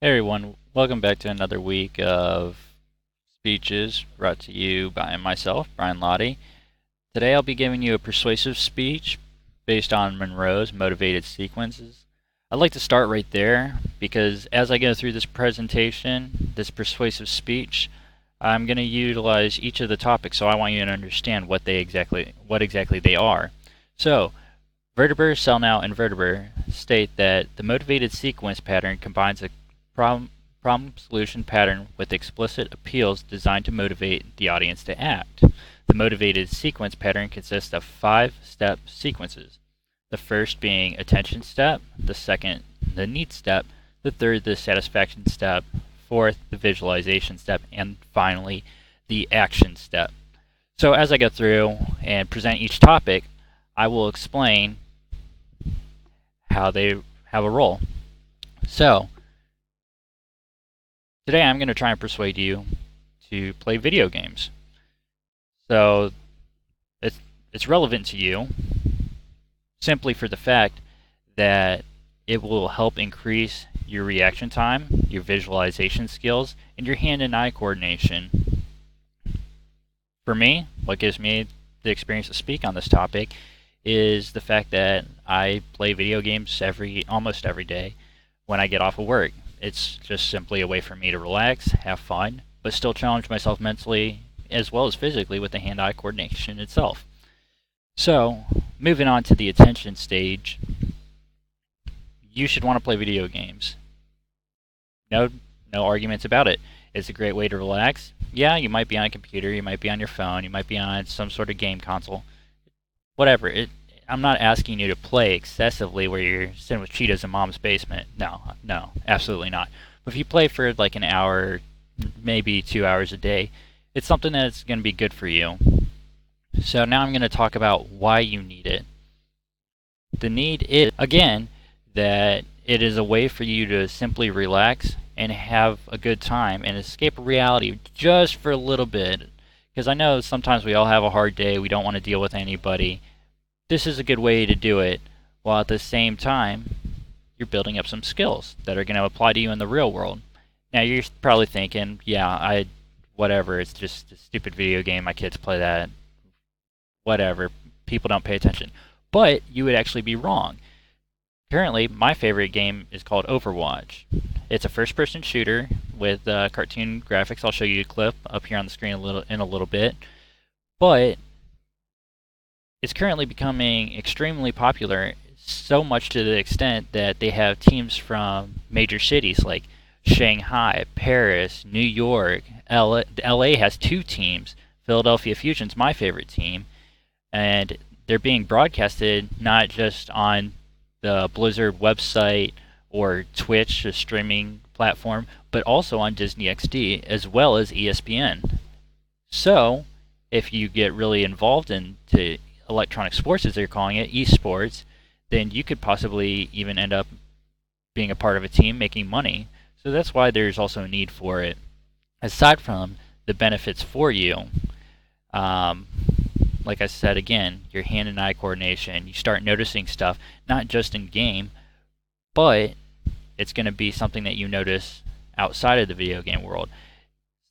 Hey everyone, welcome back to another week of speeches brought to you by myself, Brian Lottie. Today I'll be giving you a persuasive speech based on Monroe's motivated sequences. I'd like to start right there because as I go through this presentation, this persuasive speech, I'm going to utilize each of the topics, so I want you to understand what exactly they are. So, Verteber, CellNow, and Verteber state that the motivated sequence pattern combines a problem, problem solution pattern with explicit appeals designed to motivate the audience to act. The motivated sequence pattern consists of 5-step sequences. The first being attention step, the second the need step, the third the satisfaction step, fourth the visualization step, and finally the action step. So as I go through and present each topic, I will explain how they have a role. So, today I'm going to try and persuade you to play video games. So, it's relevant to you simply for the fact that it will help increase your reaction time, your visualization skills, and your hand and eye coordination. For me, what gives me the experience to speak on this topic is the fact that I play video games almost every day when I get off of work. It's just simply a way for me to relax, have fun, but still challenge myself mentally as well as physically with the hand-eye coordination itself. So, moving on to the attention stage, you should want to play video games. No, no arguments about it. It's a great way to relax. Yeah, you might be on a computer, you might be on your phone, you might be on some sort of game console. Whatever. I'm not asking you to play excessively where you're sitting with Cheetos in mom's basement. No, absolutely not. But if you play for like an hour, maybe 2 hours a day, it's something that's going to be good for you. So now I'm going to talk about why you need it. The need is, again, that it is a way for you to simply relax and have a good time and escape reality just for a little bit. Because I know sometimes we all have a hard day, we don't want to deal with anybody. This is a good way to do it, while at the same time, you're building up some skills that are going to apply to you in the real world. Now, you're probably thinking, yeah, whatever, it's just a stupid video game, my kids play that, whatever, people don't pay attention. But you would actually be wrong. Currently, my favorite game is called Overwatch. It's a first-person shooter with cartoon graphics. I'll show you a clip up here on the screen in a little bit. But it's currently becoming extremely popular, so much to the extent that they have teams from major cities like Shanghai, Paris, New York, LA has 2 teams. Philadelphia Fusion's my favorite team, and they're being broadcasted not just on the Blizzard website or Twitch, a streaming platform, but also on Disney XD as well as ESPN. So, if you get really involved into electronic sports, as they're calling it, esports, then you could possibly even end up being a part of a team making money. So that's why there's also a need for it. Aside from the benefits for you, um, like I said again, your hand and eye coordination, you start noticing stuff, not just in game, but it's going to be something that you notice outside of the video game world.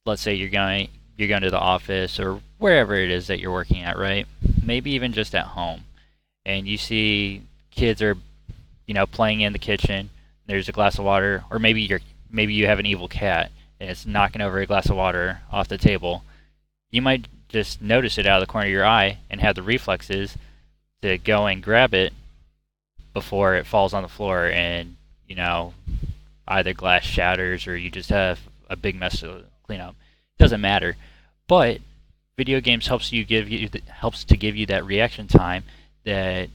Let's say you're going to the office or wherever it is that you're working at, right? Maybe even just at home, and you see kids are, playing in the kitchen. There's a glass of water, or maybe you have an evil cat and it's knocking over a glass of water off the table. You might just notice it out of the corner of your eye and have the reflexes to go and grab it before it falls on the floor and either glass shatters or you just have a big mess to clean up. It doesn't matter. But video games helps to give you that reaction time that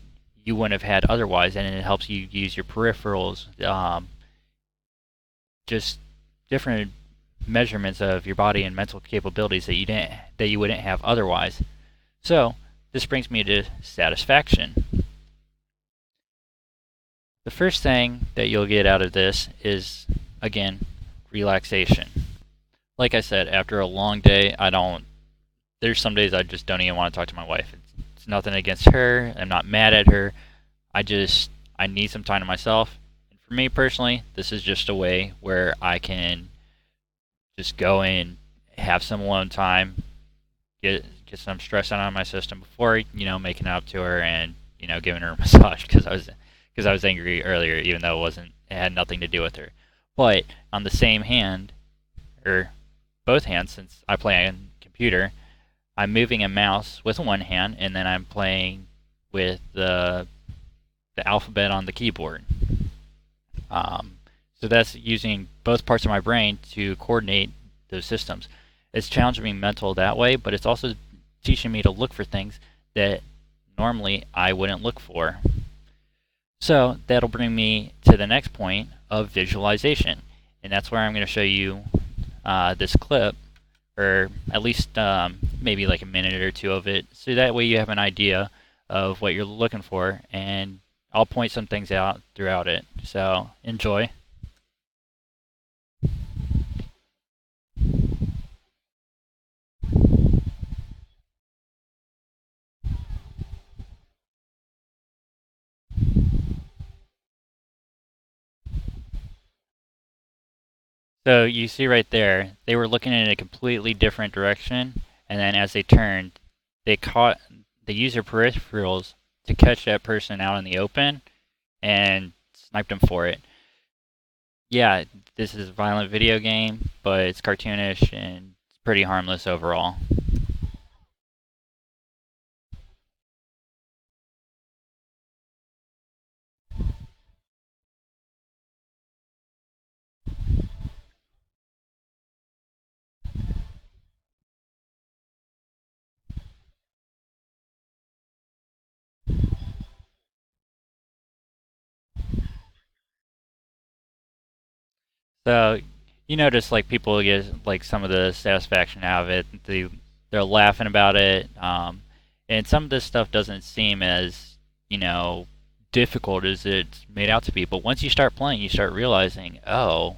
you wouldn't have had otherwise, and it helps you use your peripherals, just different measurements of your body and mental capabilities that you wouldn't have otherwise. So this brings me to satisfaction. The first thing that you'll get out of this is, again, relaxation. Like I said, after a long day, there's some days I just don't even want to talk to my wife. It's nothing against her. I'm not mad at her. I need some time to myself. And for For me personally, this is just a way where I can just go and have some alone time, get some stress out of my system before making up to her and giving her a massage because I was angry earlier, even though it had nothing to do with her. But on the same hand, or both hands, since I play on computer, I'm moving a mouse with one hand, and then I'm playing with the alphabet on the keyboard. So that's using both parts of my brain to coordinate those systems. It's challenging me mental that way, but it's also teaching me to look for things that normally I wouldn't look for. So that'll bring me to the next point of visualization, and that's where I'm going to show you this clip, or at least maybe like a minute or two of it, so that way you have an idea of what you're looking for, and I'll point some things out throughout it. So enjoy. So you see right there, they were looking in a completely different direction, and then as they turned, they used their peripherals to catch that person out in the open and sniped them for it. Yeah, this is a violent video game, but it's cartoonish and it's pretty harmless overall. So you notice like people get like some of the satisfaction out of it. They're laughing about it, and some of this stuff doesn't seem as difficult as it's made out to be. But once you start playing, you start realizing, oh,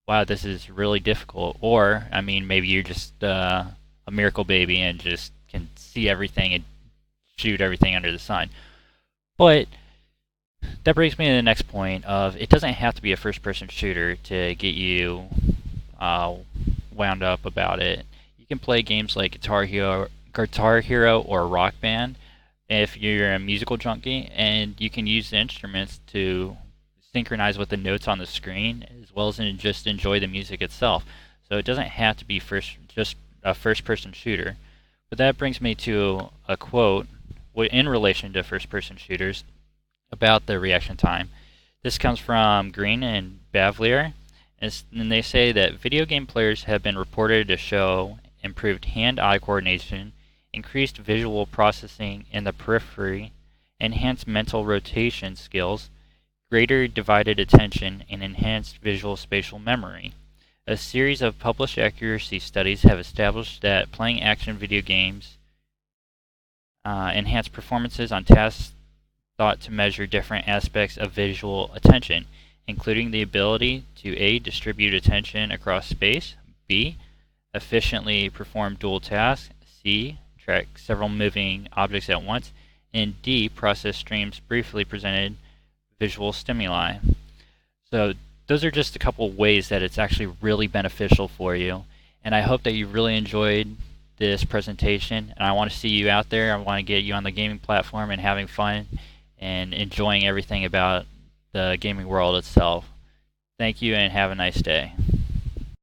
wow, this is really difficult. Or I mean, maybe you're just a miracle baby and just can see everything and shoot everything under the sun. But that brings me to the next point of it doesn't have to be a first-person shooter to get you wound up about it. You can play games like Guitar Hero or Rock Band if you're a musical junkie, and you can use the instruments to synchronize with the notes on the screen as well as just enjoy the music itself. So it doesn't have to be just a first-person shooter. But that brings me to a quote in relation to first-person shooters about the reaction time. This comes from Green and Bavlier, and they say that video game players have been reported to show improved hand-eye coordination, increased visual processing in the periphery, enhanced mental rotation skills, greater divided attention, and enhanced visual spatial memory. A series of published accuracy studies have established that playing action video games enhance performances on tasks thought to measure different aspects of visual attention, including the ability to A. distribute attention across space, B. efficiently perform dual tasks, C. track several moving objects at once, and D. process streams briefly presented visual stimuli. So those are just a couple ways that it's actually really beneficial for you, and I hope that you really enjoyed this presentation, and I want to see you out there. I want to get you on the gaming platform and having fun and enjoying everything about the gaming world itself. Thank you and have a nice day.